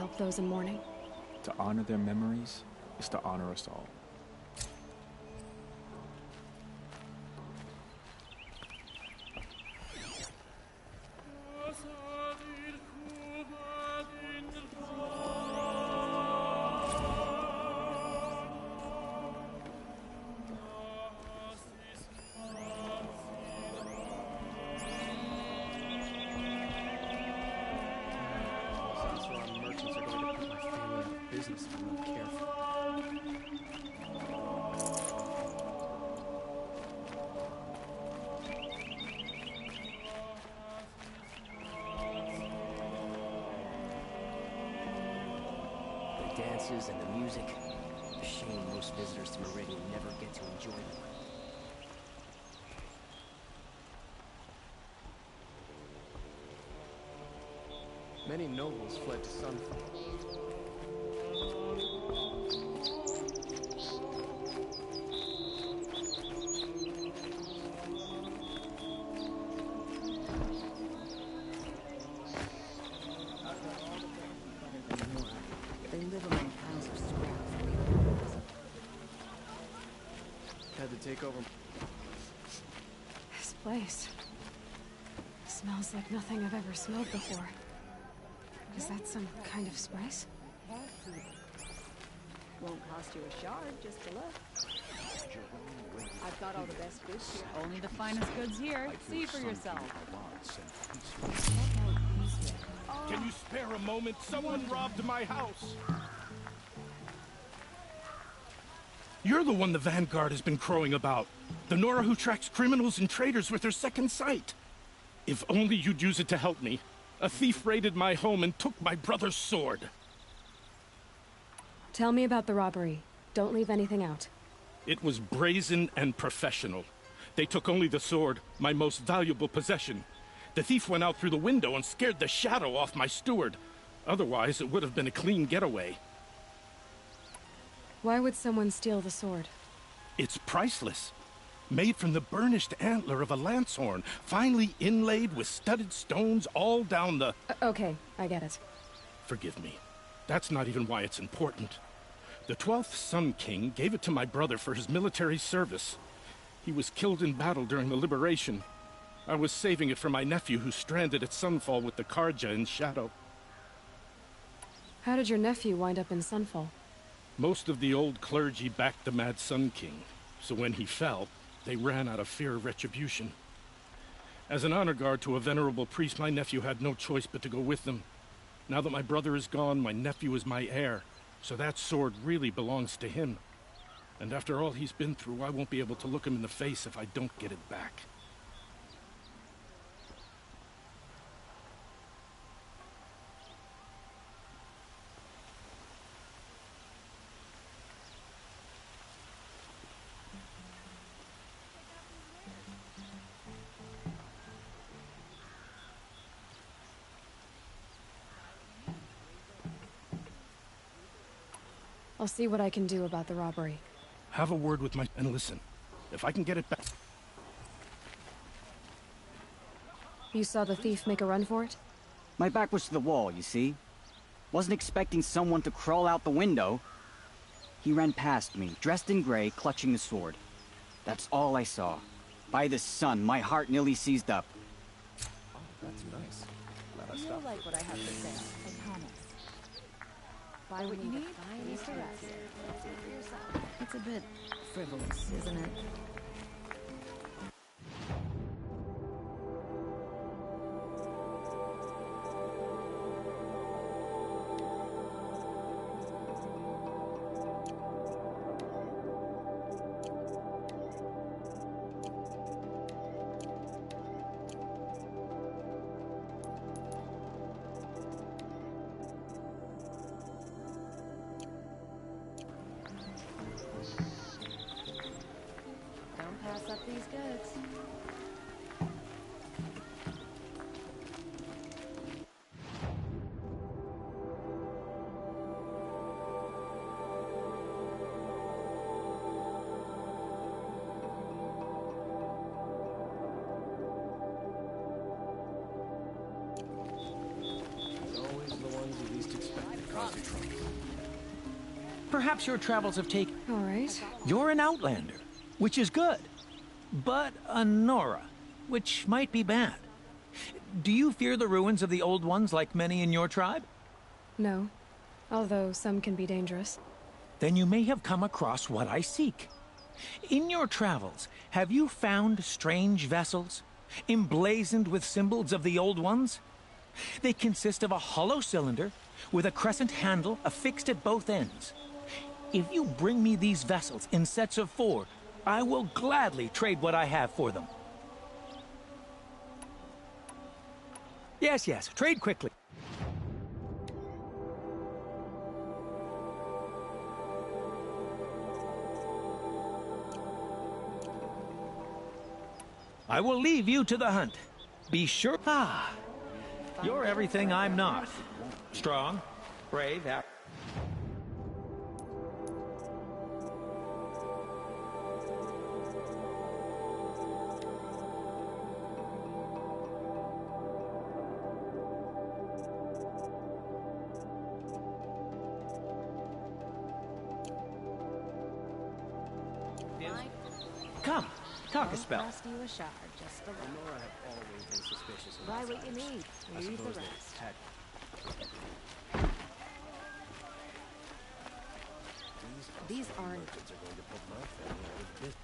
help those in mourning. To honor their memories is to honor us all. Dances and the music. A shame most visitors to Meridian never get to enjoy them. Many nobles fled to Sunfall. Take over. This place smells like nothing I've ever smelled before. Is that some kind of spice? Won't cost you a shard just to look. I've got all the best goods here. Only the finest goods here. See for yourself. Can you spare a moment? Someone robbed my house. You're the one the Vanguard has been crowing about. The Nora who tracks criminals and traitors with her second sight. If only you'd use it to help me. A thief raided my home and took my brother's sword. Tell me about the robbery. Don't leave anything out. It was brazen and professional. They took only the sword, my most valuable possession. The thief went out through the window and scared the shadow off my steward. Otherwise, it would have been a clean getaway. Why would someone steal the sword? It's priceless. Made from the burnished antler of a lancehorn, finely inlaid with studded stones all down the... Okay, I get it. Forgive me. That's not even why it's important. The 12th Sun King gave it to my brother for his military service. He was killed in battle during the Liberation. I was saving it for my nephew who's stranded at Sunfall with the Carja in Shadow. How did your nephew wind up in Sunfall? Most of the old clergy backed the Mad Sun King, so when he fell, they ran out of fear of retribution. As an honor guard to a venerable priest, my nephew had no choice but to go with them. Now that my brother is gone, my nephew is my heir, so that sword really belongs to him. And after all he's been through, I won't be able to look him in the face if I don't get it back. I'll see what I can do about the robbery. Have a word with and listen. If I can get it back... You saw the thief make a run for it? My back was to the wall, you see. Wasn't expecting someone to crawl out the window. He ran past me, dressed in gray, clutching the sword. That's all I saw. By the sun, my heart nearly seized up. Oh, that's nice. You'll like what I have to say, I promise. Buy what you need, leave the rest. See for yourself. It's a bit frivolous, isn't it? Perhaps your travels have taken... All right. You're an outlander, which is good. But a Nora, which might be bad. Do you fear the ruins of the Old Ones like many in your tribe? No. Although some can be dangerous. Then you may have come across what I seek. In your travels, have you found strange vessels, emblazoned with symbols of the Old Ones? They consist of a hollow cylinder with a crescent handle affixed at both ends. If you bring me these vessels in sets of 4, I will gladly trade what I have for them. Yes, trade quickly. I will leave you to the hunt. Be sure... You're everything I'm not. Strong, brave, Come, talk a spell. Cost you a shard, just a little. Nora have always been suspicious of Buy my what you size. need. I Leave the suppose they rest. had... These aren't... merchants are going to put my family out of business.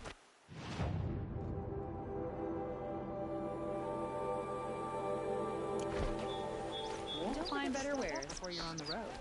Won't find better wares before you're on the road.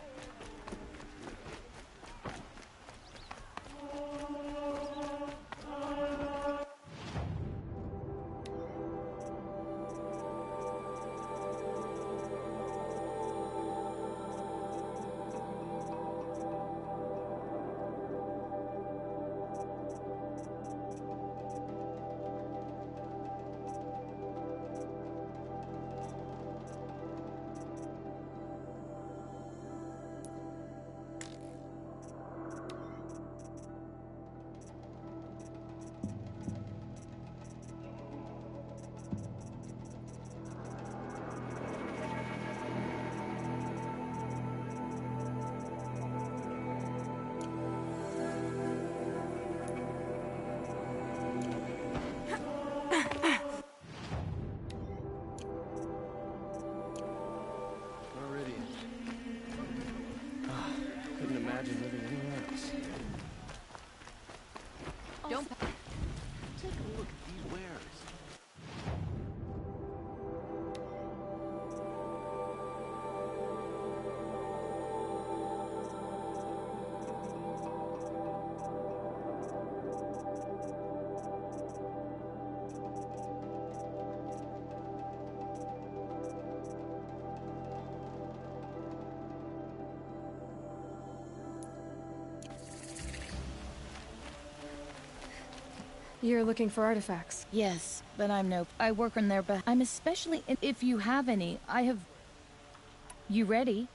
Couldn't imagine living anywhere else. Don't... Take a look at these wares. You're looking for artifacts. Yes, but I work on their I'm especially... If you have any, I have... You ready?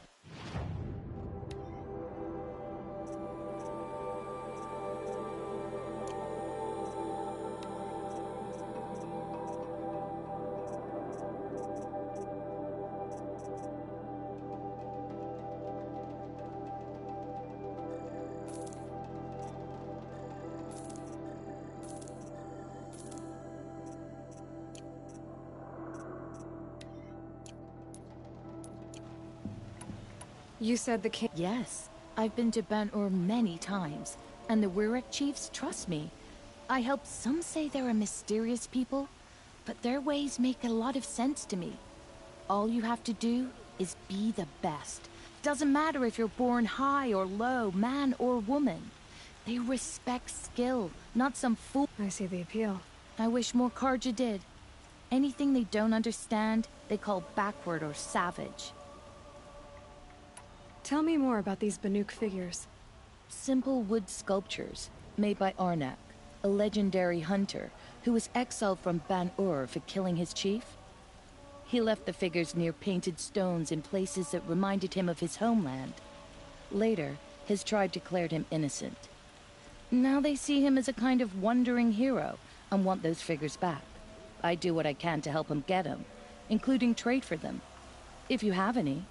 You said the king... Yes, I've been to Ban-Ur many times, and the Wirek chiefs trust me. I help some say they're a mysterious people, but their ways make a lot of sense to me. All you have to do is be the best. Doesn't matter if you're born high or low, man or woman. They respect skill, not some fool. I see the appeal. I wish more Carja did. Anything they don't understand, they call backward or savage. Tell me more about these Banuk figures. Simple wood sculptures made by Arnak, a legendary hunter who was exiled from Ban-Ur for killing his chief. He left the figures near painted stones in places that reminded him of his homeland. Later, his tribe declared him innocent. Now they see him as a kind of wandering hero and want those figures back. I do what I can to help him get them, including trade for them, if you have any.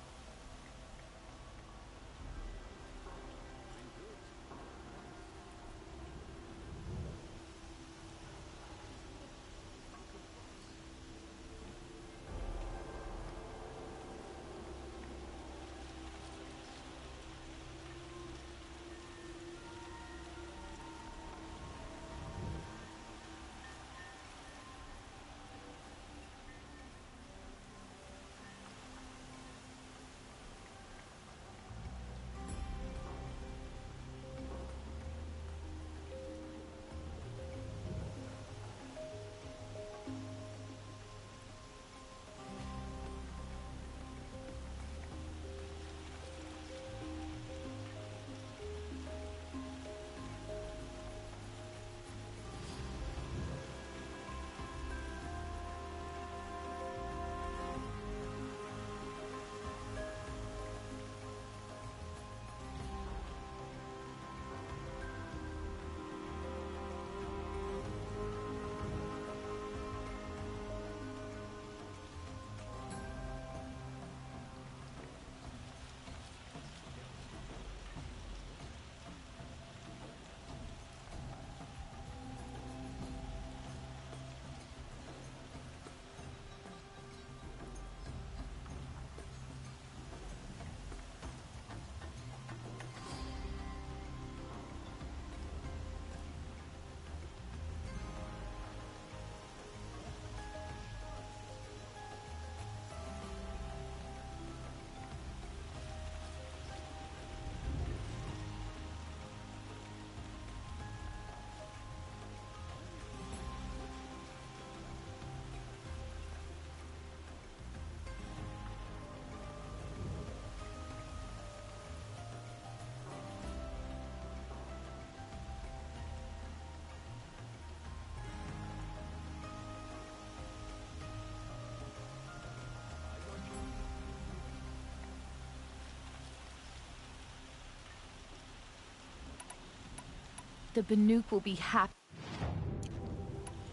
The Banuk will be happy.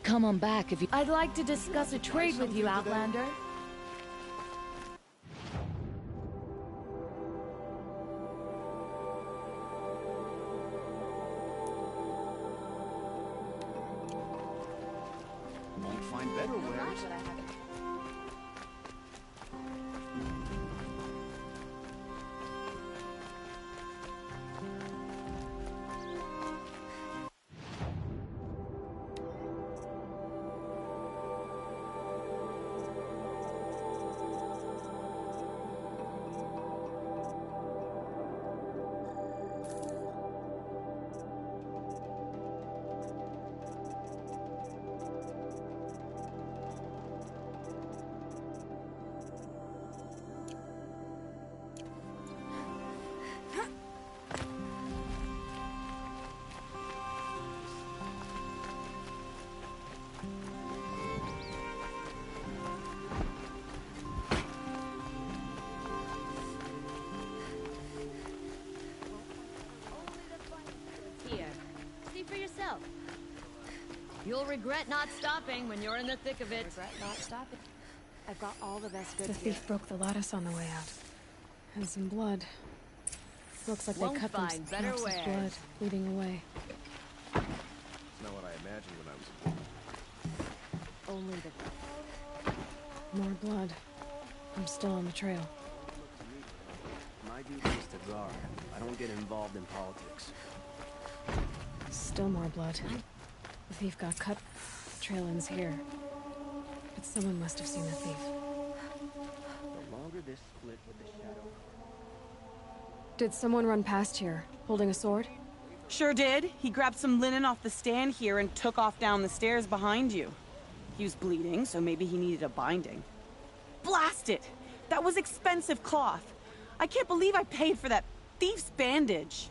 Come on back if you... I'd like to discuss a trade with you, Outlander. Won't find better wares. Here, see for yourself. You'll regret not stopping when you're in the thick of it. Regret not stopping. I've got all the best goods. The here. thief broke the lattice on the way out. And some blood. Looks like Won't they cut find some better drops of wares. blood bleeding away. It's not what I imagined when I was a kid. Only the... More blood. I'm still on the trail. My duty is to guard. I don't get involved in politics. Still more blood. The thief got cut. The trail ends here. But someone must have seen the thief. The longer this split with the shadow... Did someone run past here, holding a sword? Sure did. He grabbed some linen off the stand here and took off down the stairs behind you. He was bleeding, so maybe he needed a binding. Blast it! That was expensive cloth. I can't believe I paid for that thief's bandage.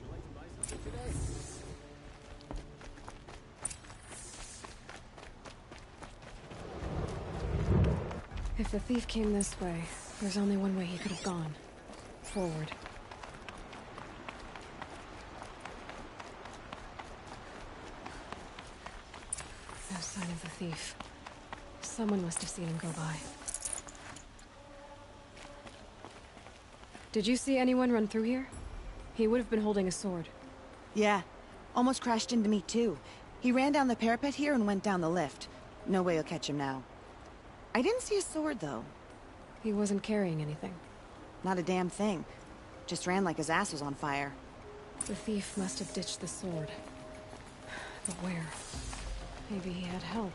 If the thief came this way, there's only one way he could have gone. Forward. No sign of the thief. Someone must have seen him go by. Did you see anyone run through here? He would have been holding a sword. Yeah. Almost crashed into me, too. He ran down the parapet here and went down the lift. No way you'll catch him now. I didn't see a sword, though. He wasn't carrying anything. Not a damn thing. Just ran like his ass was on fire. The thief must have ditched the sword. But where? Maybe he had help.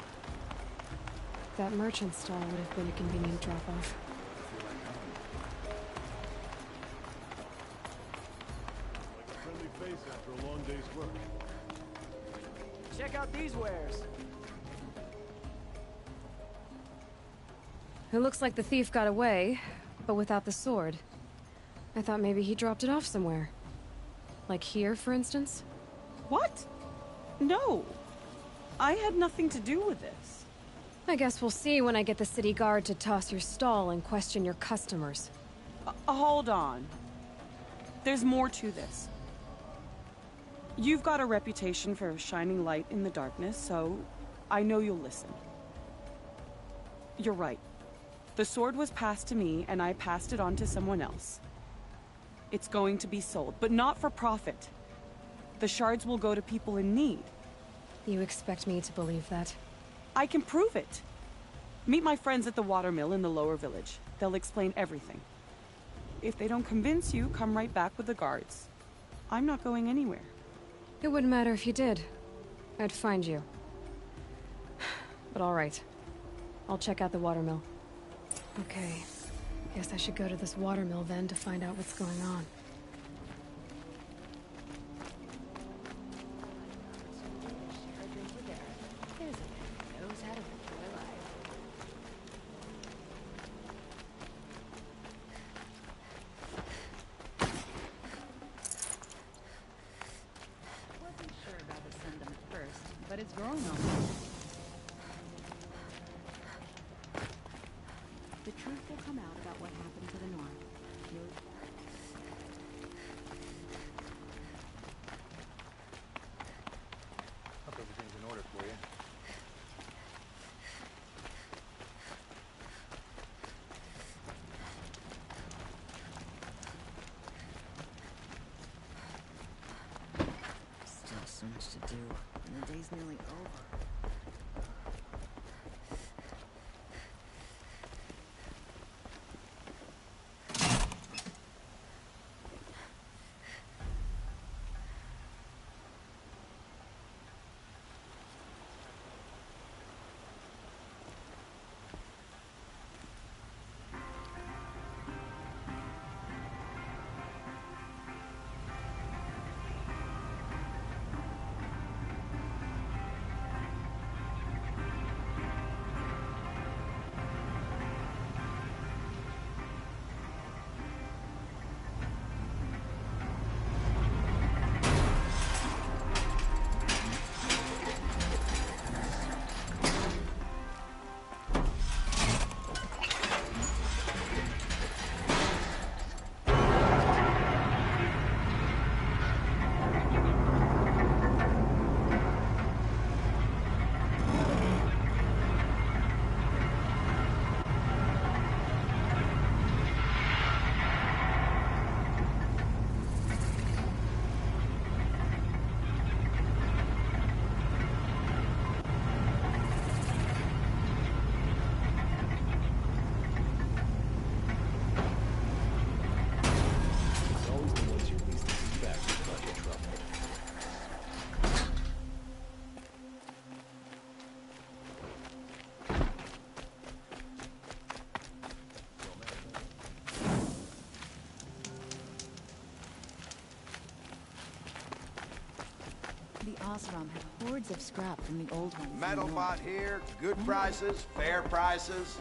That merchant stall would have been a convenient drop-off. Like a friendly face after a long day's work. Check out these wares. It looks like the thief got away, but without the sword. I thought maybe he dropped it off somewhere. Like here, for instance? What? No. I had nothing to do with this. I guess we'll see when I get the city guard to toss your stall and question your customers. Hold on. There's more to this. You've got a reputation for shining light in the darkness, so I know you'll listen. You're right. The sword was passed to me, and I passed it on to someone else. It's going to be sold, but not for profit. The shards will go to people in need. You expect me to believe that? I can prove it. Meet my friends at the watermill in the lower village. They'll explain everything. If they don't convince you, come right back with the guards. I'm not going anywhere. It wouldn't matter if you did. I'd find you. But all right. I'll check out the watermill. Okay. Guess I should go to this watermill then to find out what's going on. There's a man who knows how to enjoy life. Wasn't sure about the Sundom at first, but it's growing on me. The truth will come out about what happened to the North. So much to do, and the day's nearly over. It's always the ones you least expect that cause you trouble. The Osram had hordes of scrap from the old ones. Metal bot here, good prices, fair prices.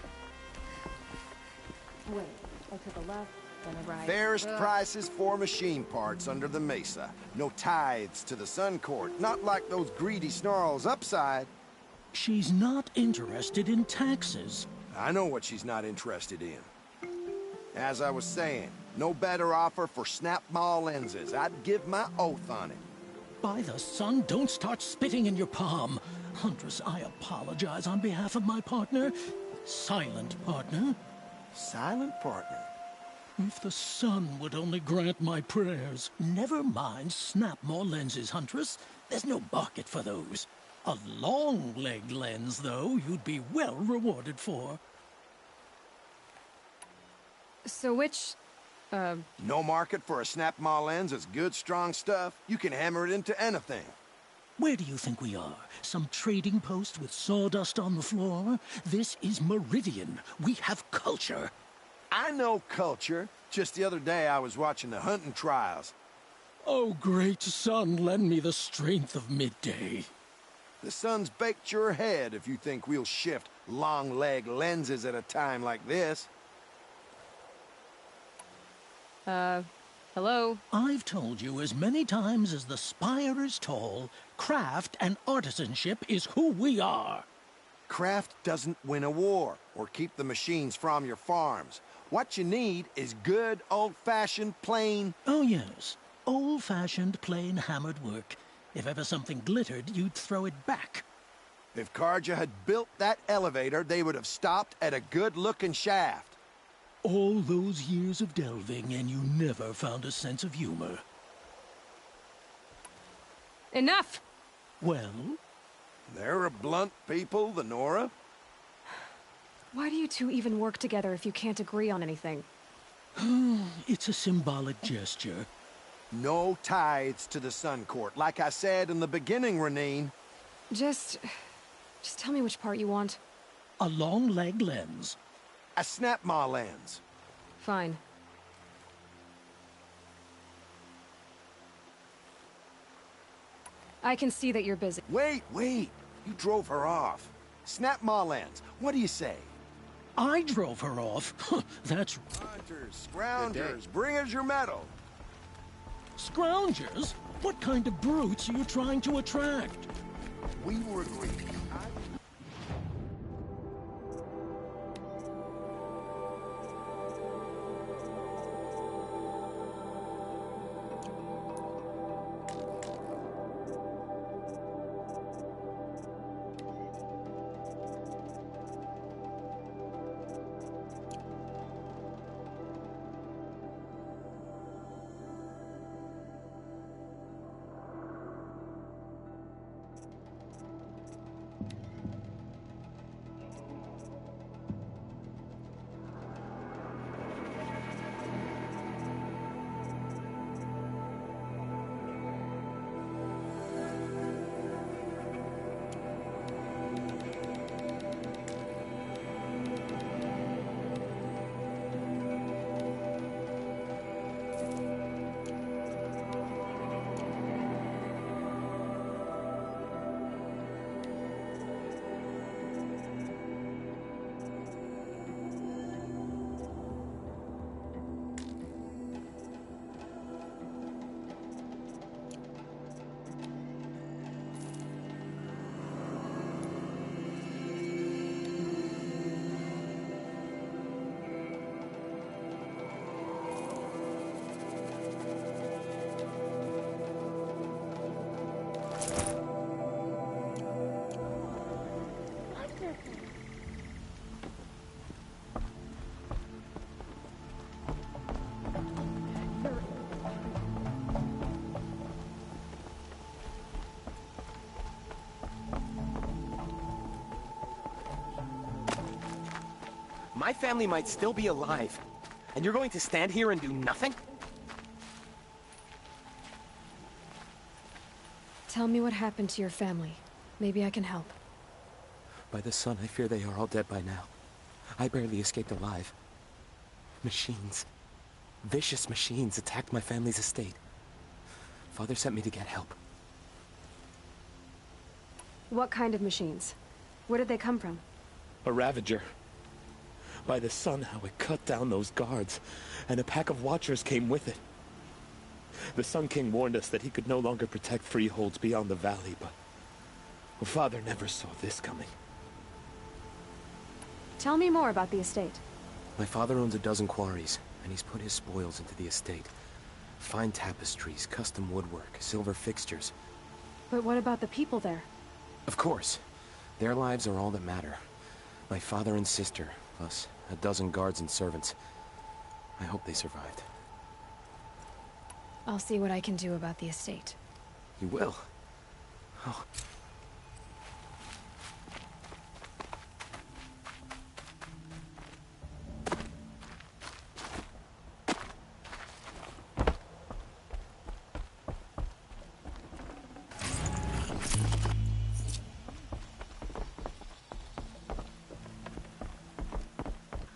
Wait, I took a left, then a right. Fairest prices for machine parts under the mesa. No tithes to the Sun Court, not like those greedy snarls upside. She's not interested in taxes. I know what she's not interested in. As I was saying, no better offer for snap maw lenses. I'd give my oath on it. By the sun, don't start spitting in your palm. Huntress, I apologize on behalf of my partner. Silent partner. Silent partner? If the sun would only grant my prayers. Never mind snap more lenses, Huntress. There's no market for those. A long leg lens, though, you'd be well rewarded for. So which, No market for a snap maw lens is good, strong stuff. You can hammer it into anything. Where do you think we are? Some trading post with sawdust on the floor? This is Meridian. We have culture. I know culture. Just the other day I was watching the hunting trials. Oh, great sun, lend me the strength of midday. The sun's baked your head if you think we'll shift long leg lenses at a time like this. hello? I've told you as many times as the spire is tall, craft and artisanship is who we are. Craft doesn't win a war or keep the machines from your farms. What you need is good, old-fashioned, plain... Oh, yes. Old-fashioned, plain hammered work. If ever something glittered, you'd throw it back. If Carja had built that elevator, they would have stopped at a good-looking shaft. All those years of delving, and you never found a sense of humor. Enough! Well? They're a blunt people, the Nora. Why do you two even work together if you can't agree on anything? It's a symbolic gesture. No tithes to the Sun Court, like I said in the beginning, Renine. Just tell me which part you want. A long leg lens. A snap maw lens. Fine. I can see that you're busy. Wait! You drove her off. Snap maw lens. What do you say? I drove her off. That's... Hunters, scroungers, bring us your metal. Scroungers? What kind of brutes are you trying to attract? We were agreed. My family might still be alive, and you're going to stand here and do nothing? Tell me what happened to your family. Maybe I can help. By the sun, I fear they are all dead by now. I barely escaped alive. Machines. Vicious machines attacked my family's estate. Father sent me to get help. What kind of machines? Where did they come from? A Ravager. By the sun, how it cut down those guards, and a pack of watchers came with it. The Sun King warned us that he could no longer protect freeholds beyond the valley, but Father never saw this coming. Tell me more about the estate. My father owns a dozen quarries, and he's put his spoils into the estate. Fine tapestries, custom woodwork, silver fixtures. But what about the people there? Of course. Their lives are all that matter. My father and sister, plus a dozen guards and servants. I hope they survived. I'll see what I can do about the estate. You will? Oh.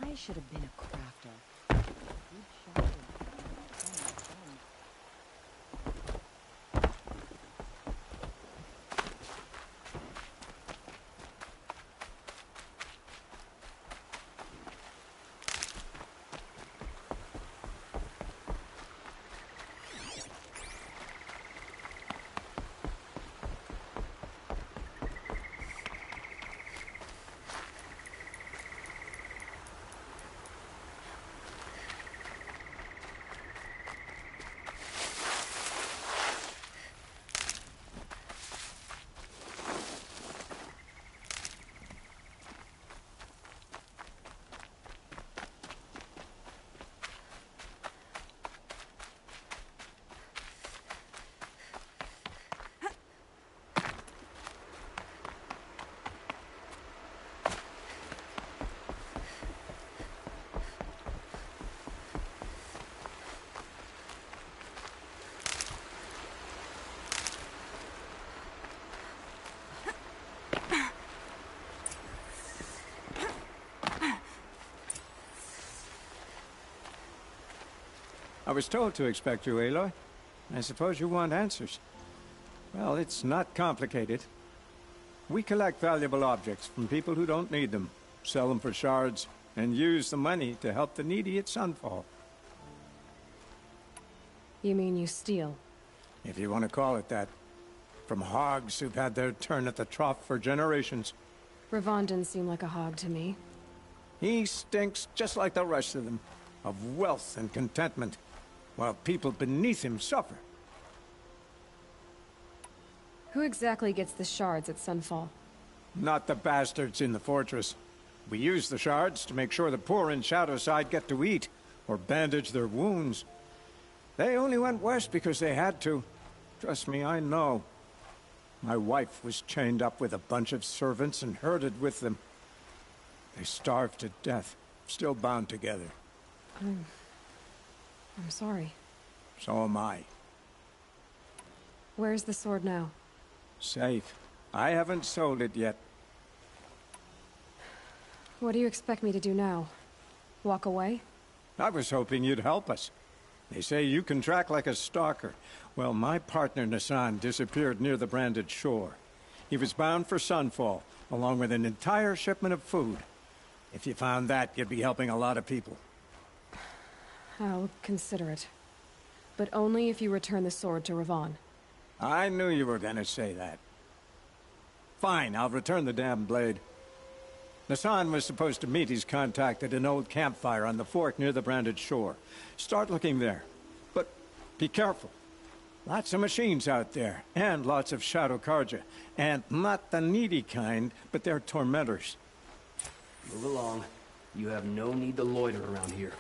I should have been a crafter. Good shot. I was told to expect you, Aloy. I suppose you want answers. Well, it's not complicated. We collect valuable objects from people who don't need them, sell them for shards, and use the money to help the needy at Sunfall. You mean you steal? If you want to call it that. From hogs who've had their turn at the trough for generations. Ravon didn't seem like a hog to me. He stinks just like the rest of them, of wealth and contentment, while people beneath him suffer. Who exactly gets the shards at Sunfall? Not the bastards in the fortress. We use the shards to make sure the poor in Shadowside get to eat, or bandage their wounds. They only went west because they had to. Trust me, I know. My wife was chained up with a bunch of servants and herded with them. They starved to death, still bound together. I'm sorry. So am I. Where's the sword now? Safe. I haven't sold it yet. What do you expect me to do now? Walk away? I was hoping you'd help us. They say you can track like a stalker. Well, my partner Nassan disappeared near the Branded Shore. He was bound for Sunfall, along with an entire shipment of food. If you found that, you'd be helping a lot of people. I'll consider it. But only if you return the sword to Ravon. I knew you were gonna say that. Fine, I'll return the damn blade. Nassan was supposed to meet his contact at an old campfire on the fork near the Branded Shore. Start looking there. But be careful. Lots of machines out there, and lots of Shadow Carja. And not the needy kind, but they're tormentors. Move along. You have no need to loiter around here.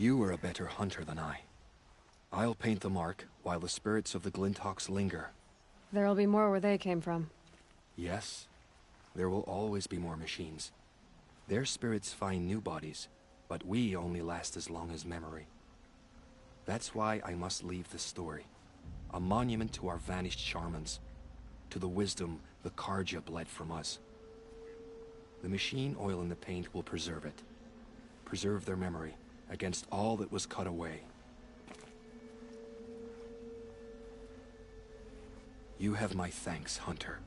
You were a better hunter than I. I'll paint the mark while the spirits of the Glinthawks linger. There'll be more where they came from. Yes, there will always be more machines. Their spirits find new bodies, but we only last as long as memory. That's why I must leave this story. A monument to our vanished shamans, to the wisdom the Carja bled from us. The machine oil in the paint will preserve it. Preserve their memory against all that was cut away. You have my thanks, Hunter.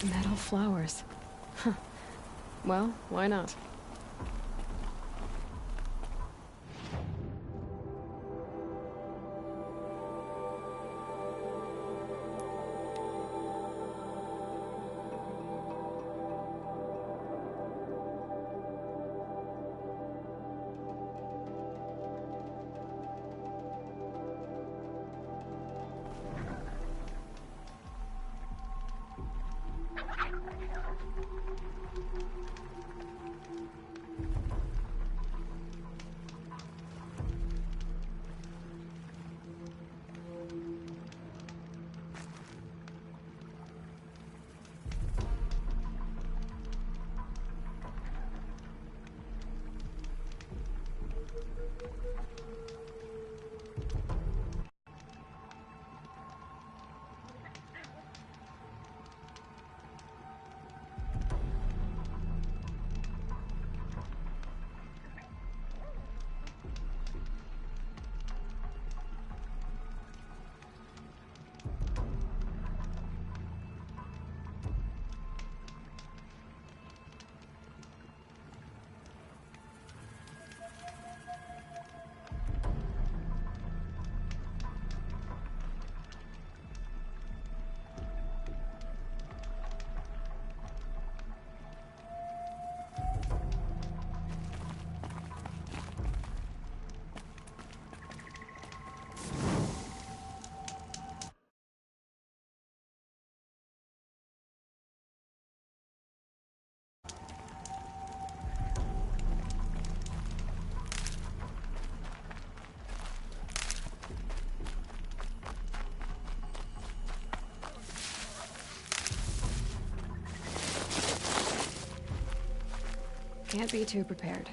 Metal flowers. Huh. Well, why not? Can't be too prepared.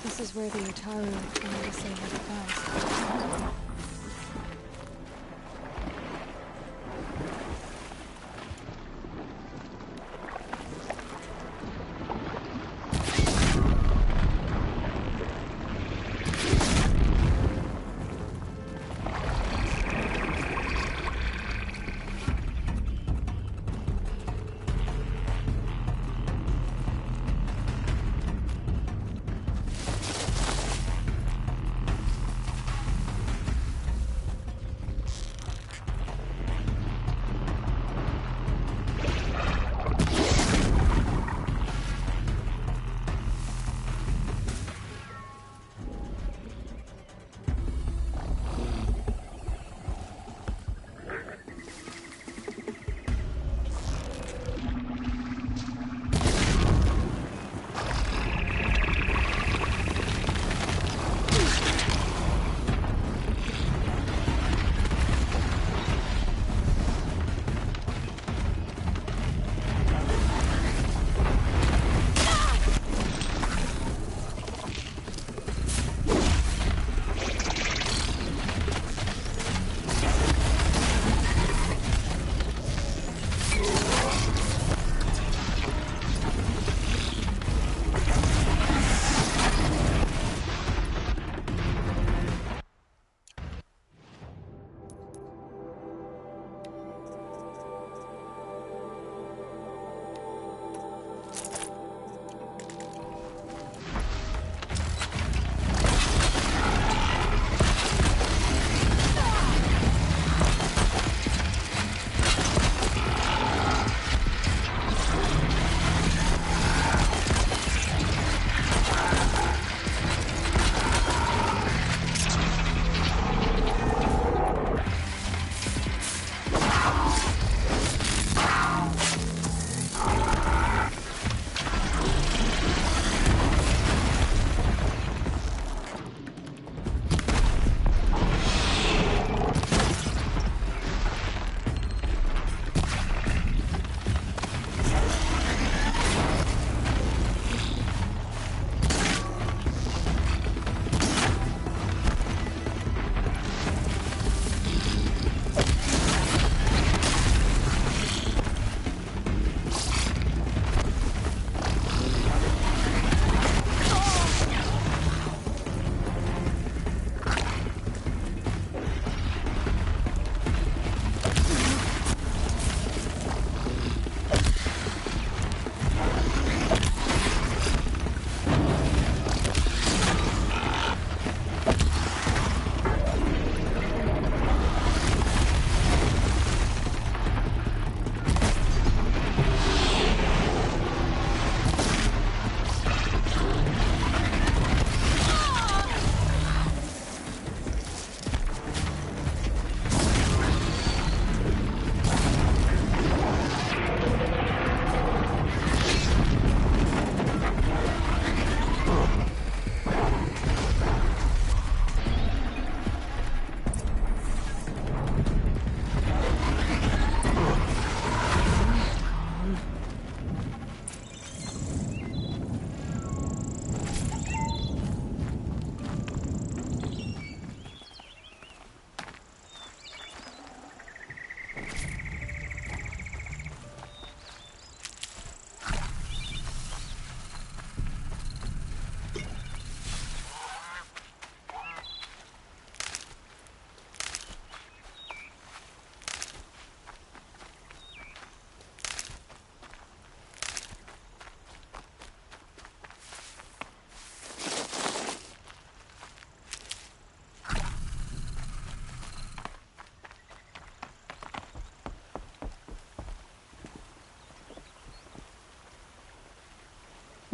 This is where the Utaru wanted to say their goodbyes.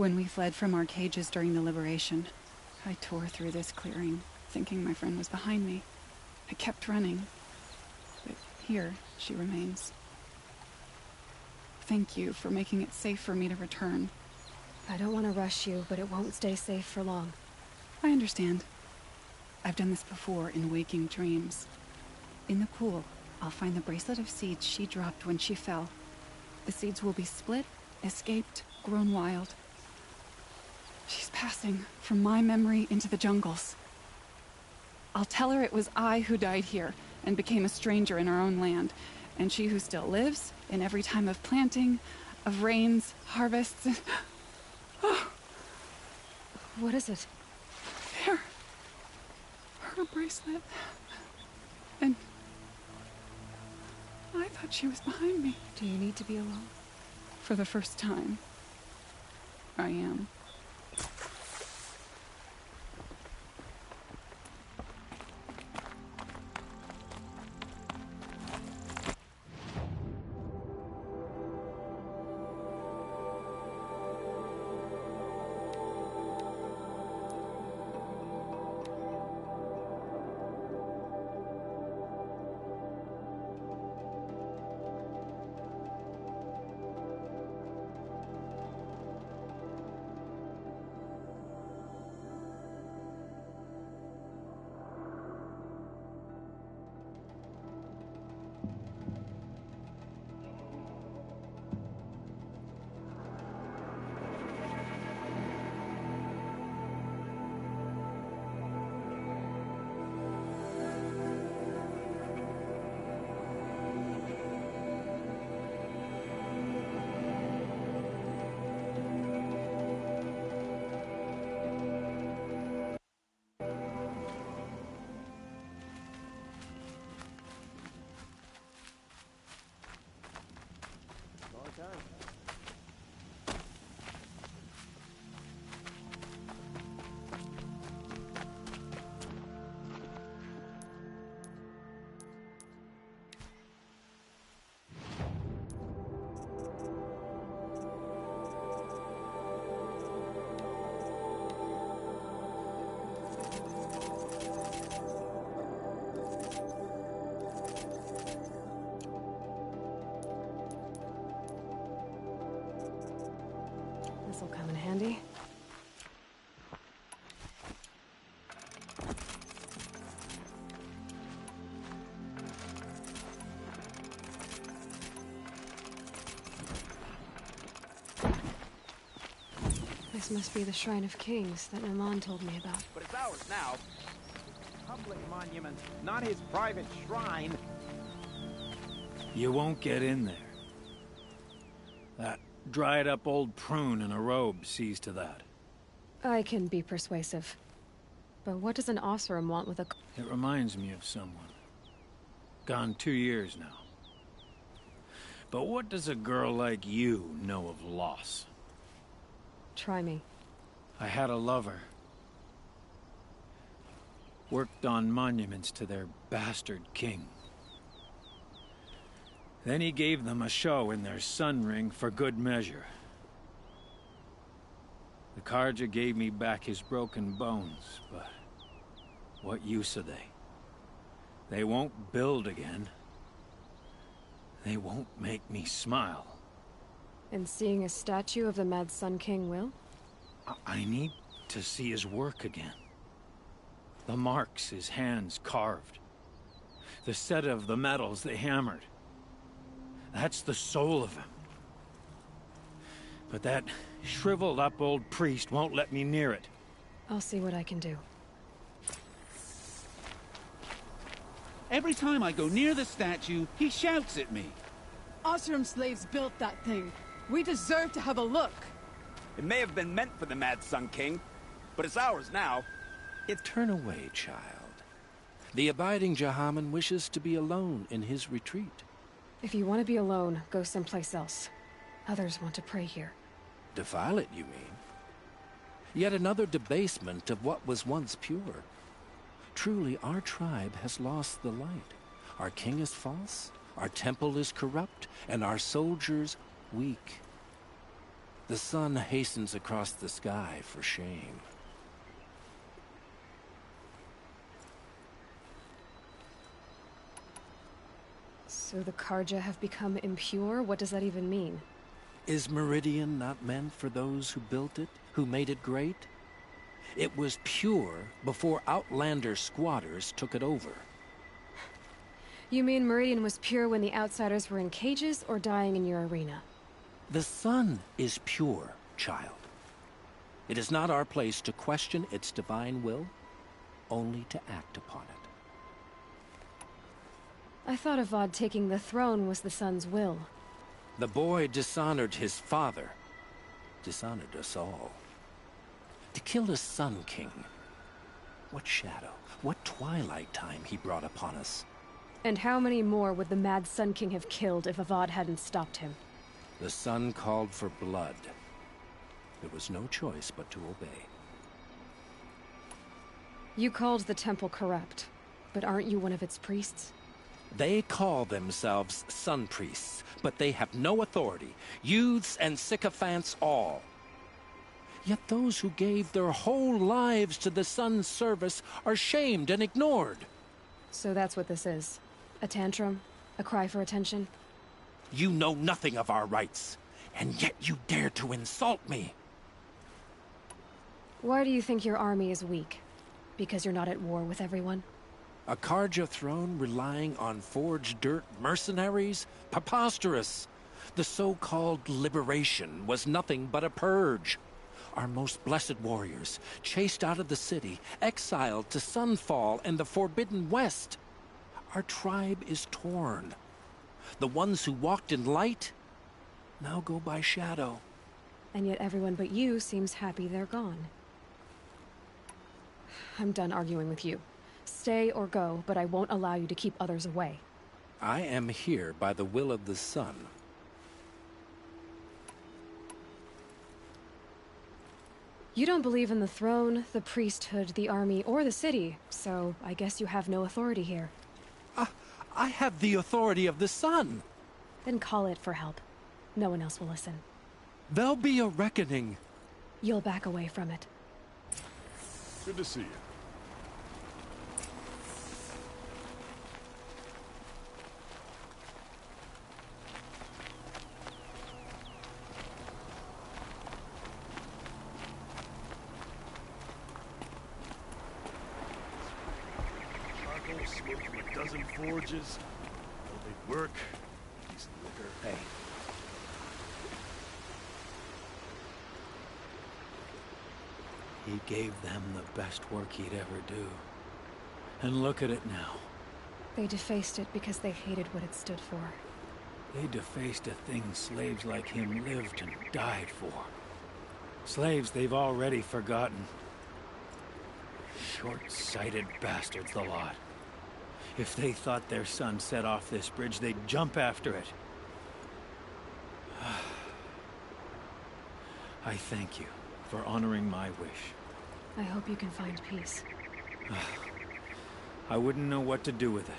When we fled from our cages during the liberation, I tore through this clearing, thinking my friend was behind me. I kept running, but here she remains. Thank you for making it safe for me to return. I don't want to rush you, but it won't stay safe for long. I understand. I've done this before in waking dreams. In the pool, I'll find the bracelet of seeds she dropped when she fell. The seeds will be split, escaped, grown wild. She's passing from my memory into the jungles. I'll tell her it was I who died here and became a stranger in our own land, and she who still lives in every time of planting, of rains, harvests, and... Oh. What is it? There. Her bracelet. And... I thought she was behind me. Do you need to be alone? For the first time, I am. This'll come in handy. This must be the Shrine of Kings that Naman told me about. But it's ours now. Public monument, not his private shrine. You won't get in there. That dried-up old prune in a robe sees to that. I can be persuasive. But what does an Oseram want with a... It reminds me of someone. Gone 2 years now. But what does a girl like you know of loss? Try me. I had a lover. Worked on monuments to their bastard king. Then he gave them a show in their sun ring for good measure. The Carja gave me back his broken bones, but what use are they? They won't build again. They won't make me smile. And seeing a statue of the Mad Sun King will? I need to see his work again. The marks his hands carved. The set of the metals they hammered. That's the soul of him. But that shriveled up old priest won't let me near it. I'll see what I can do. Every time I go near the statue, he shouts at me. Oseram slaves built that thing. We deserve to have a look. It may have been meant for the Mad Sun King, but it's ours now. Turn away, child. The abiding Jahaman wishes to be alone in his retreat. If you want to be alone, go someplace else. Others want to pray here. Defile it, you mean? Yet another debasement of what was once pure. Truly, our tribe has lost the light. Our king is false, our temple is corrupt, and our soldiers weak. The sun hastens across the sky for shame. So the Karja have become impure? What does that even mean? Is Meridian not meant for those who built it, who made it great? It was pure before Outlander squatters took it over. You mean Meridian was pure when the outsiders were in cages or dying in your arena? The sun is pure, child. It is not our place to question its divine will, only to act upon it. I thought Avad taking the throne was the sun's will. The boy dishonored his father, dishonored us all. To kill a Sun King. What shadow, what twilight time he brought upon us. And how many more would the Mad Sun King have killed if Avad hadn't stopped him? The sun called for blood. There was no choice but to obey. You called the temple corrupt, but aren't you one of its priests? They call themselves sun priests, but they have no authority. Youths and sycophants all. Yet those who gave their whole lives to the sun's service are shamed and ignored. So that's what this is. A tantrum? A cry for attention? You know nothing of our rights, and yet you dare to insult me. Why do you think your army is weak? Because you're not at war with everyone? A Karja throne relying on forged dirt mercenaries? Preposterous! The so-called liberation was nothing but a purge. Our most blessed warriors, chased out of the city, exiled to Sunfall and the Forbidden West. Our tribe is torn. The ones who walked in light now go by shadow. And yet everyone but you seems happy they're gone. I'm done arguing with you. Stay or go, but I won't allow you to keep others away. I am here by the will of the sun. You don't believe in the throne, the priesthood, the army, or the city, so I guess you have no authority here. I have the authority of the sun. Then call it for help. No one else will listen. There'll be a reckoning. You'll back away from it. Good to see you. Smoke from a dozen forges. No big work. Decent liquor. Hey. He gave them the best work he'd ever do. And look at it now. They defaced it because they hated what it stood for. They defaced a thing slaves like him lived and died for. Slaves they've already forgotten. Short-sighted bastards, the lot. If they thought their son set off this bridge, they'd jump after it. I thank you for honoring my wish. I hope you can find peace. I wouldn't know what to do with it,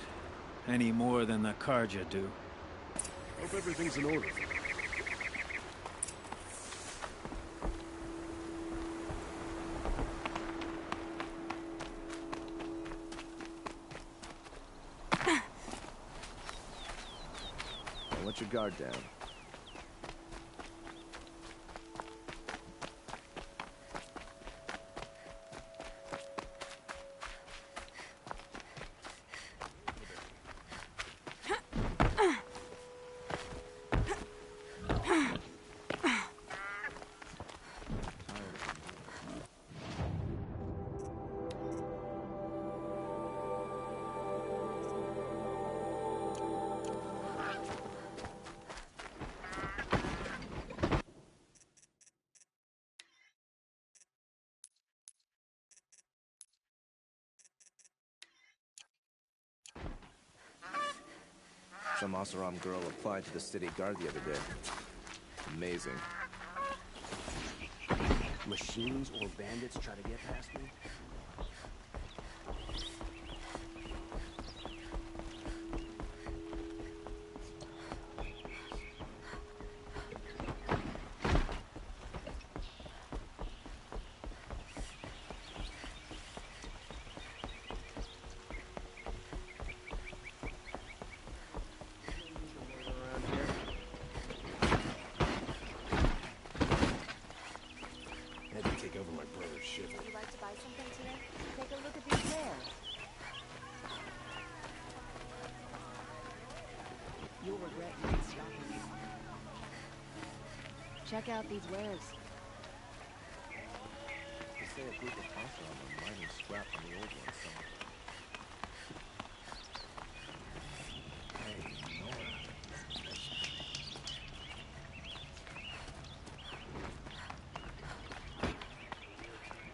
any more than the Karja do. Hope everything's in order. Let your guard down. Some Oseram girl applied to the city guard the other day. Amazing. Machines or bandits try to get past me? Check out these wares. They say a group of Oseram are mining scrap from the old ones somewhere. Hey, Nora.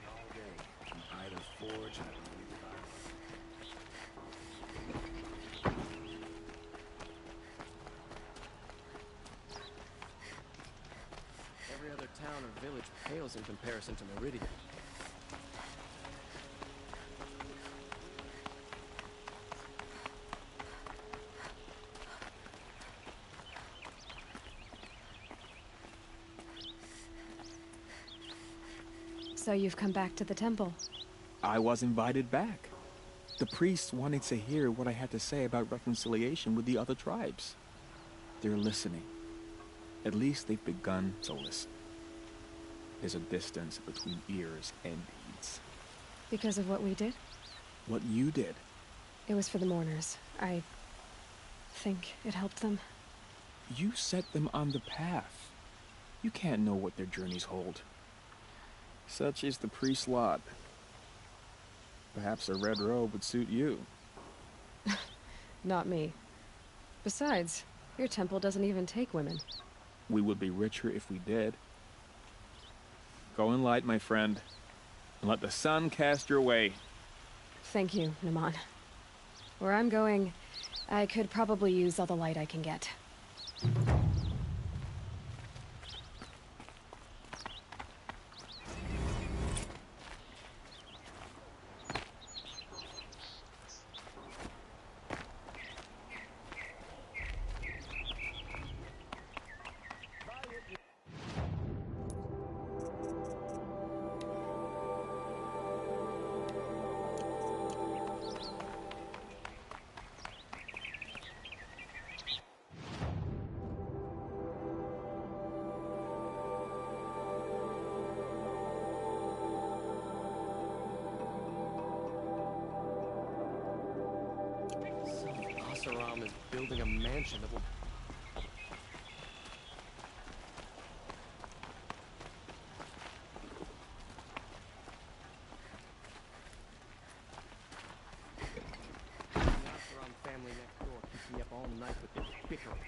All day. From Ida's Forge and Every other town or village pales in comparison to Meridian. So you've come back to the temple. I was invited back. The priests wanted to hear what I had to say about reconciliation with the other tribes. They're listening. At least they've begun to listen. There's a distance between ears and deeds. Because of what we did? What you did. It was for the mourners. I think it helped them. You set them on the path. You can't know what their journeys hold. Such is the priest's lot. Perhaps a red robe would suit you. Not me. Besides, your temple doesn't even take women. We would be richer if we did. Go in light, my friend, and let the sun cast your way. Thank you, Naman. Where I'm going, I could probably use all the light I can get. Oseram is building a mansion that will... The Oseram family next door keeps me up all night with their bickering.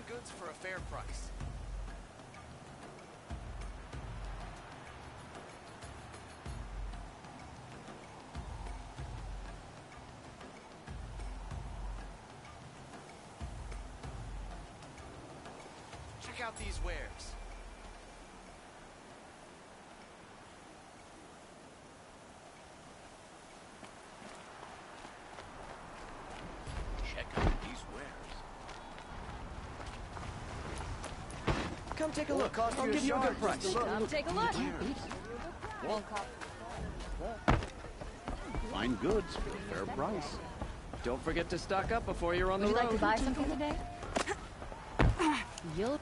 Goods for a fair price. Check out these wares. Check out these wares. Come take a look. I'll give you a good price. Come take a look. Fine goods for a fair price. Don't forget to stock up before you're on the Would you road. like to buy something today? You'll...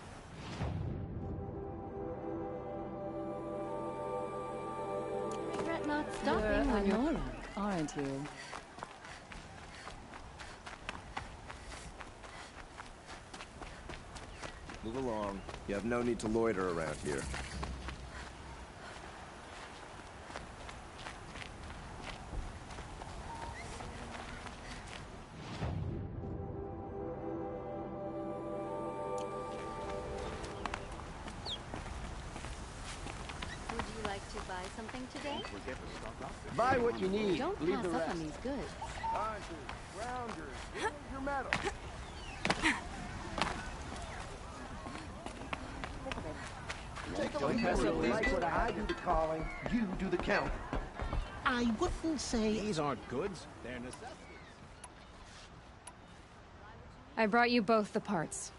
regret not stopping when you're... aren't you? Move along. You have no need to loiter around here. Would you like to buy something today? Buy what you need. Don't Leave pass the up rest. on these goods. Hunters, rounders, where's your medal? Don't pass up these goods. I do the calling. You do the counting. I wouldn't say... These aren't goods. They're necessities. I brought you both the parts.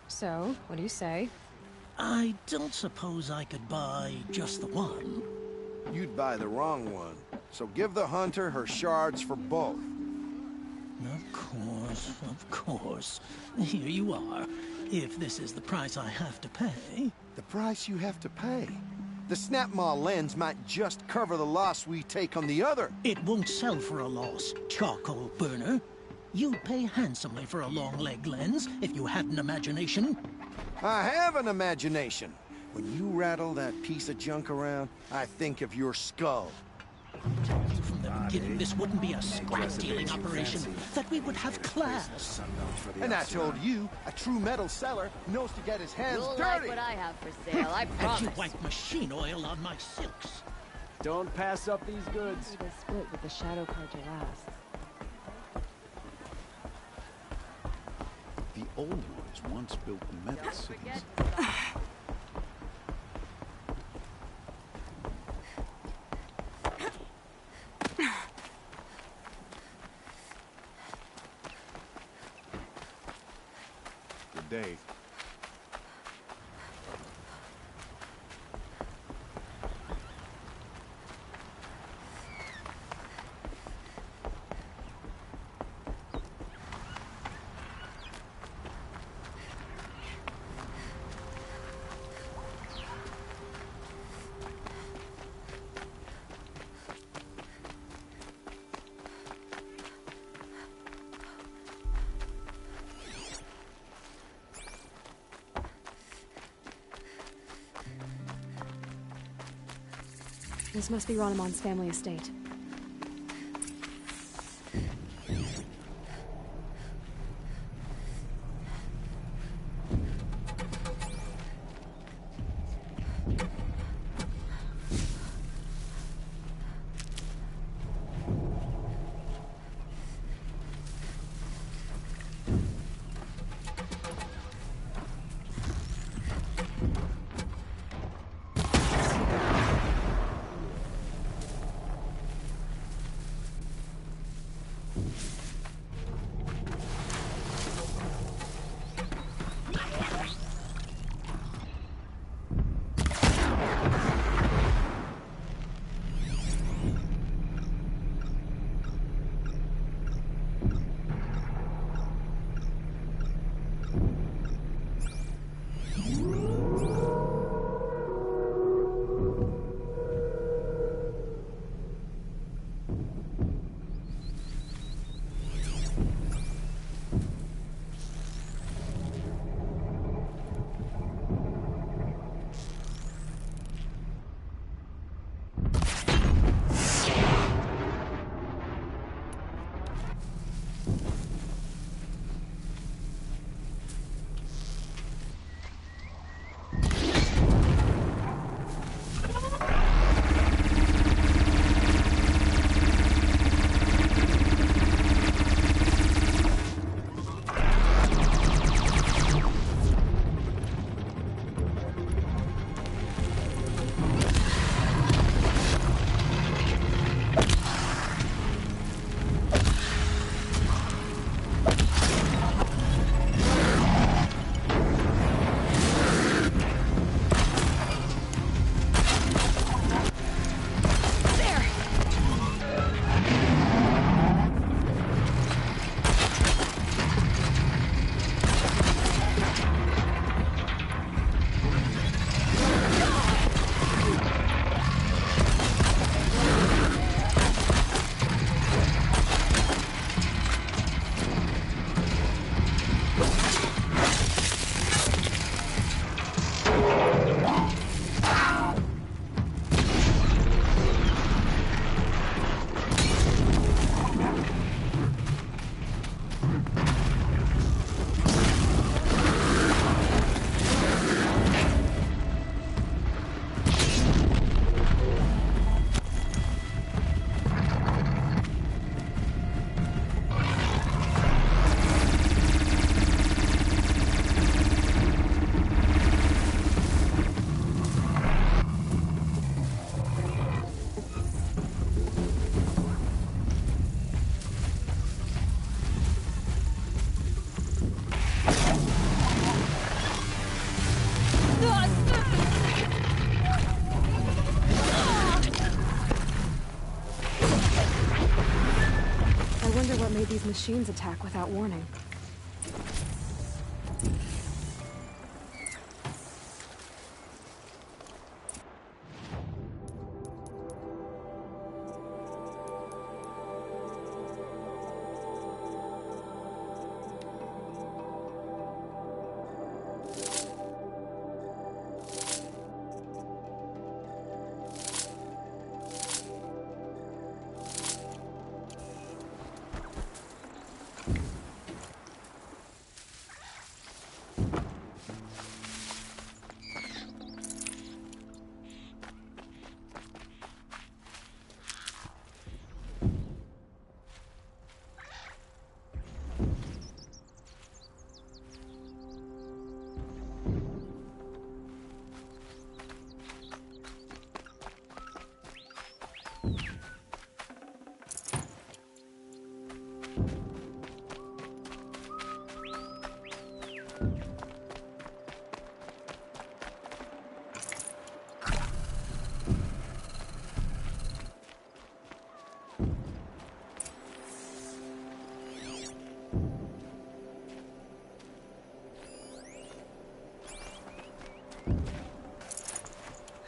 So, what do you say? I don't suppose I could buy just the one. You'd buy the wrong one. So give the hunter her shards for both. Of course, of course. Here you are. If this is the price I have to pay... The price you have to pay? The Snapmaw lens might just cover the loss we take on the other. It won't sell for a loss, charcoal burner. You'd pay handsomely for a long-leg lens if you had an imagination. I have an imagination. When you rattle that piece of junk around, I think of your skull. From the beginning, this wouldn't be a scrap-dealing operation, that we would have class. And I told you, a true metal seller knows to get his hands You'll dirty. like what I have for sale, I promise. Have you wiped machine oil on my silks? Don't pass up these goods. The split with the Shadow Carduras. The old ones once built metal cities. Good day. This must be Ronamon's family estate. these machines attack without warning?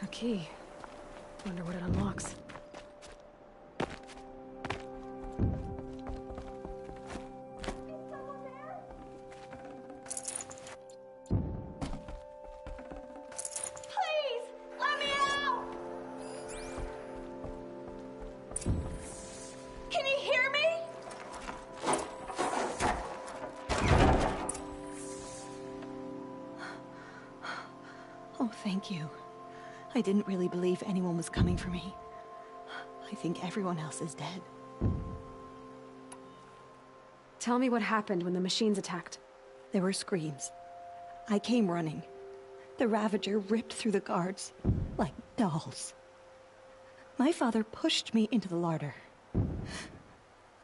A key. Wonder what it unlocks. Please, let me out! Can you hear me? Oh, thank you. I didn't really believe anyone was coming for me. I think everyone else is dead. Tell me what happened when the machines attacked. There were screams. I came running. The Ravager ripped through the guards like dolls. My father pushed me into the larder.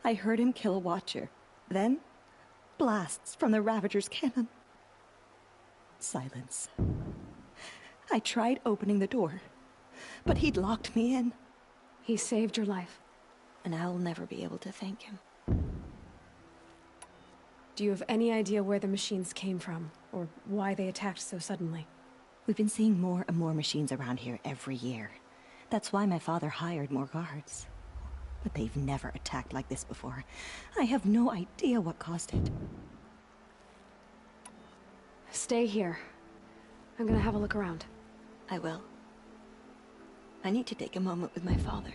I heard him kill a watcher. Then, blasts from the Ravager's cannon. Silence. I tried opening the door, but he'd locked me in. He saved your life. And I'll never be able to thank him. Do you have any idea where the machines came from, or why they attacked so suddenly? We've been seeing more and more machines around here every year. That's why my father hired more guards. But they've never attacked like this before. I have no idea what caused it. Stay here. I'm gonna have a look around. I will. I need to take a moment with my father.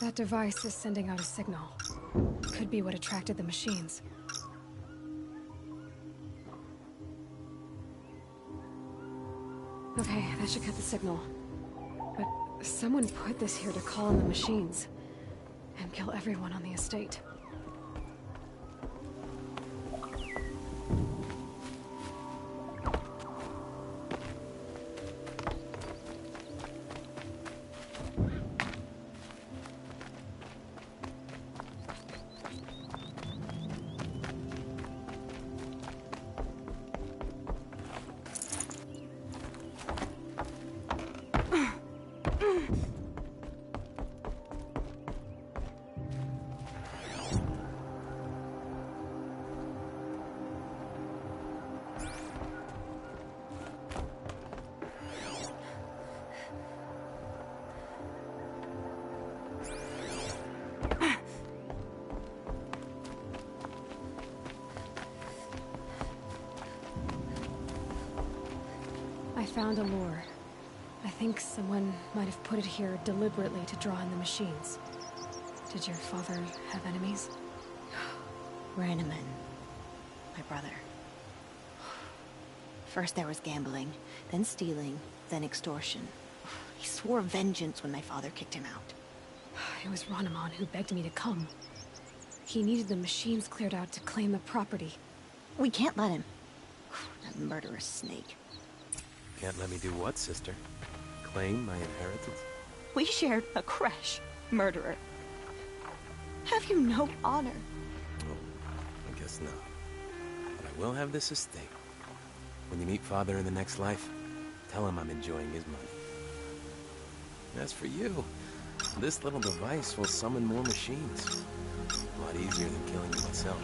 That device is sending out a signal. Could be what attracted the machines. Okay, that should cut the signal. But someone put this here to call in the machines. And kill everyone on the estate. I found a lure. I think someone might have put it here deliberately to draw in the machines. Did your father have enemies? Rainaman. My brother. First there was gambling, then stealing, then extortion. He swore vengeance when my father kicked him out. It was Ranaman who begged me to come. He needed the machines cleared out to claim the property. We can't let him. That murderous snake. Can't let me do what, sister? Claim my inheritance? We shared a creche, murderer. Have you no honor? Oh, I guess not. But I will have this estate. When you meet Father in the next life, tell him I'm enjoying his money. As for you, this little device will summon more machines. A lot easier than killing you myself.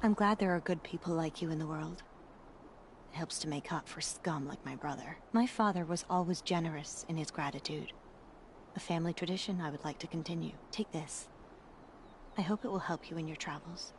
I'm glad there are good people like you in the world. It helps to make up for scum like my brother. My father was always generous in his gratitude. A family tradition I would like to continue. Take this. I hope it will help you in your travels.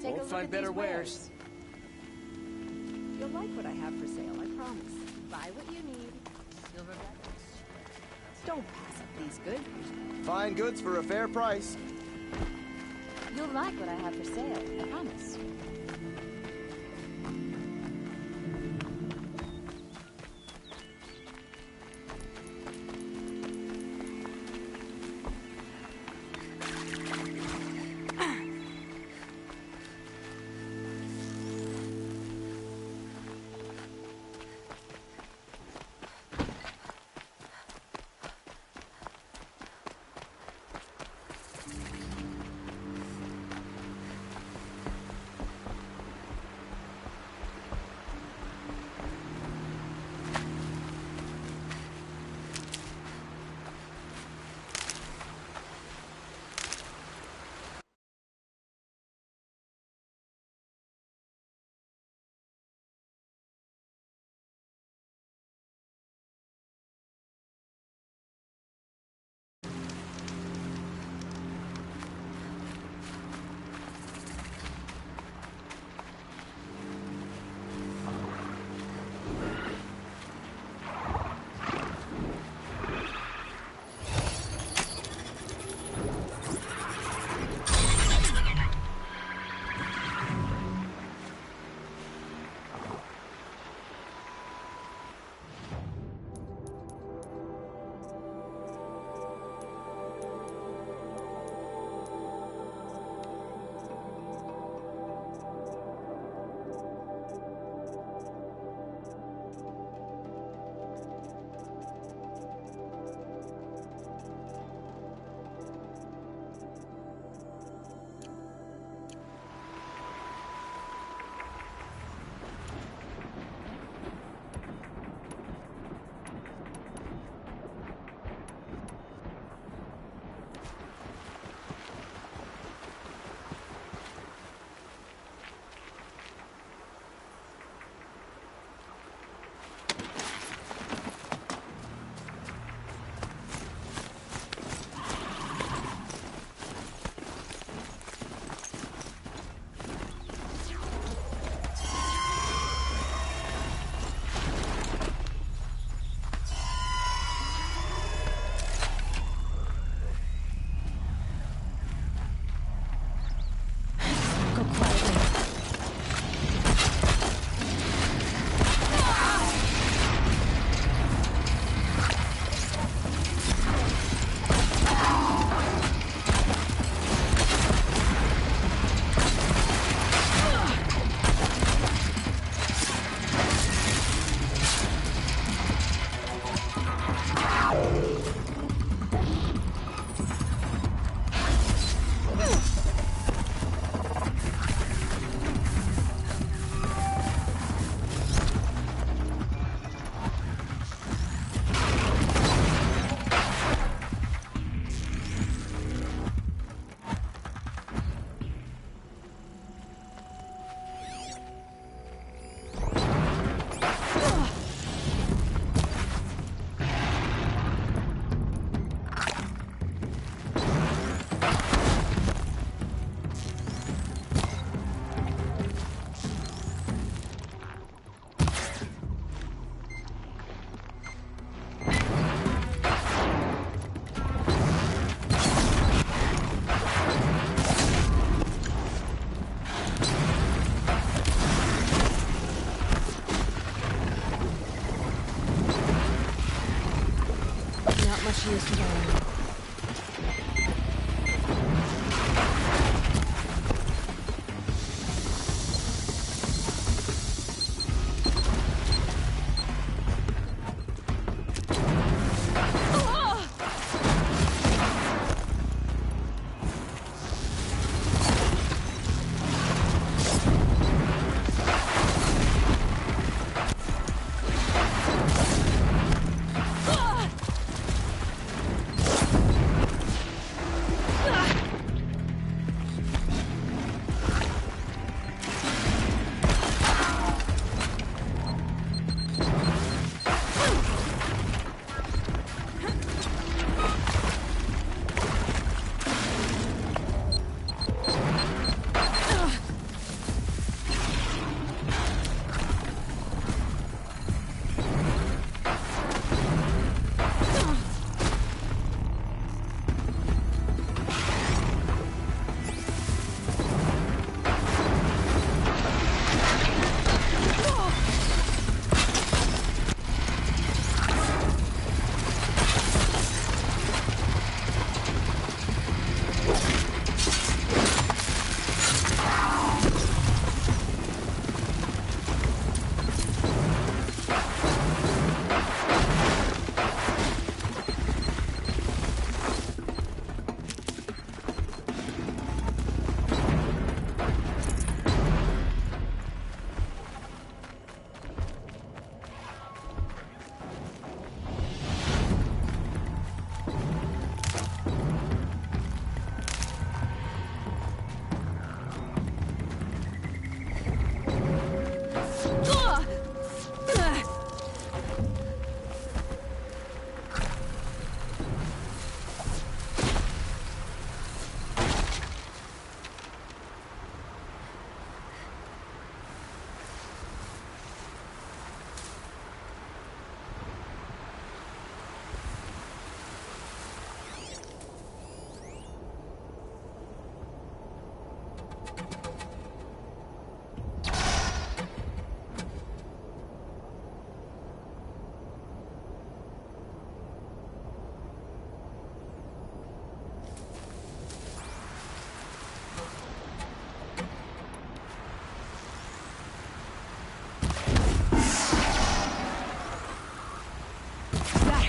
Take Won't find better wares. You'll like what I have for sale, I promise. Buy what you need. Silverback. Don't pass up these goods. Fine goods for a fair price. You'll like what I have for sale, I promise. use for that.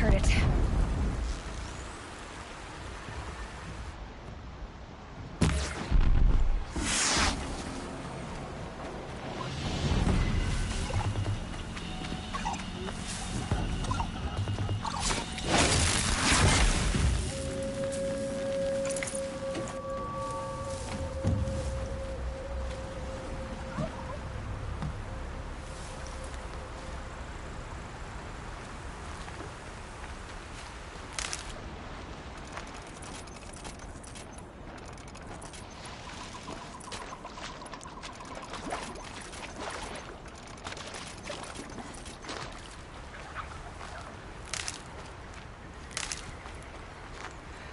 Heard it.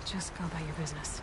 Just go about your business.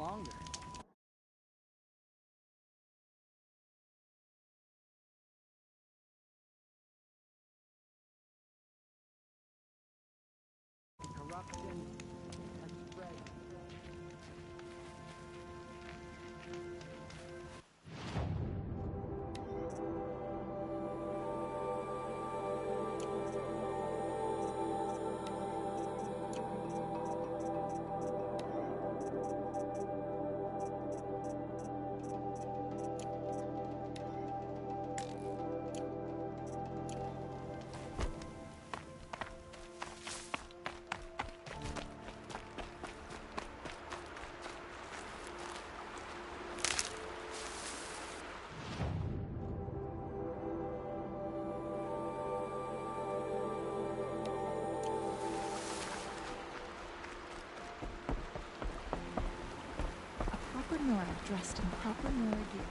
longer. Corruption has spread. Proper Nora dressed in proper Nora gear.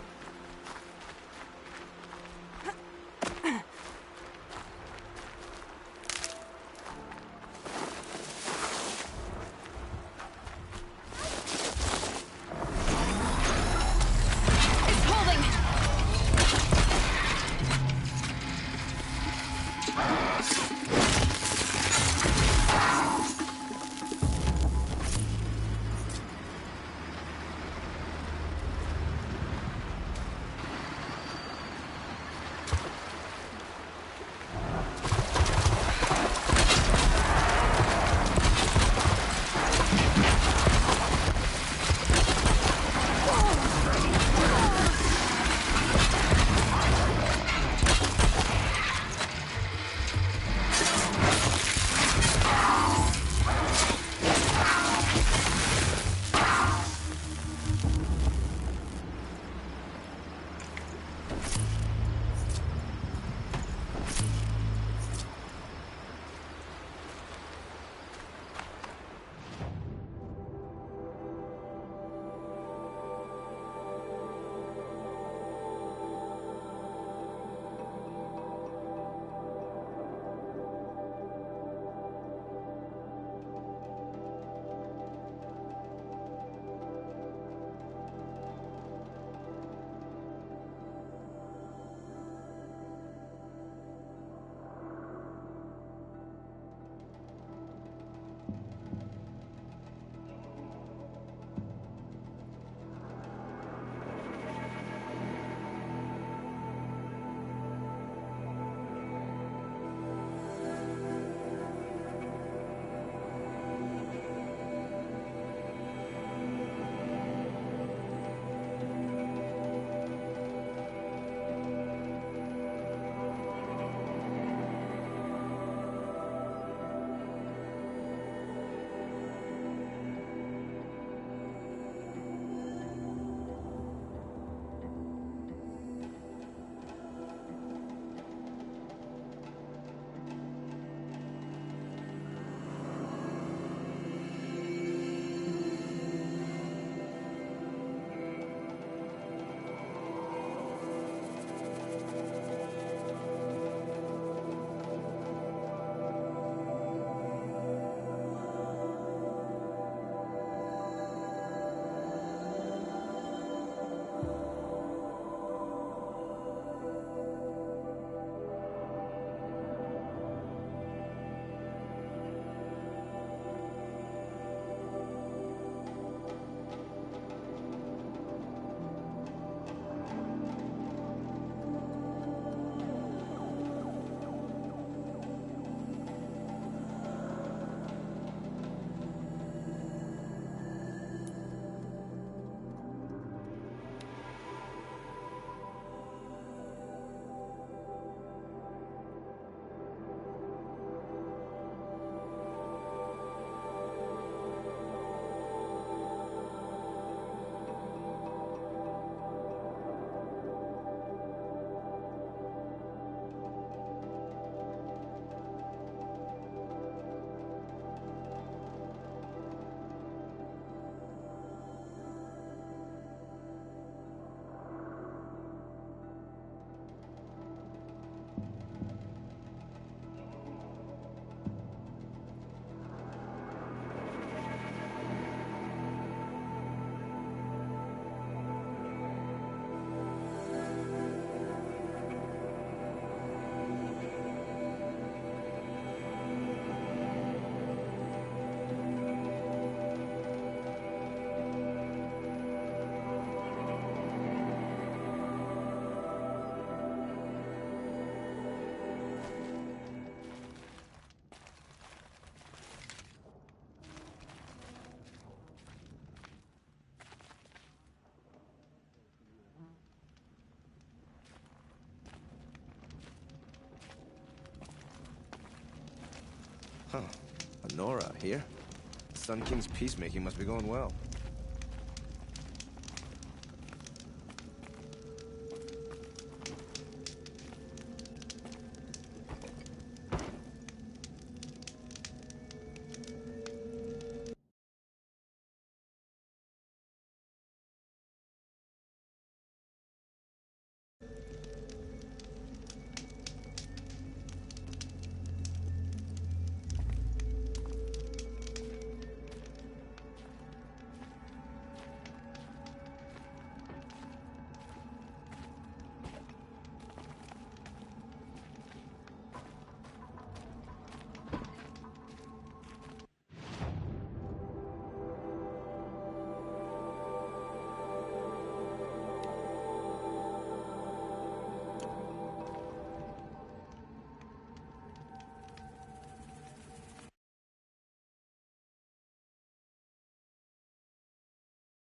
Huh. Honora here? Sun King's peacemaking must be going well.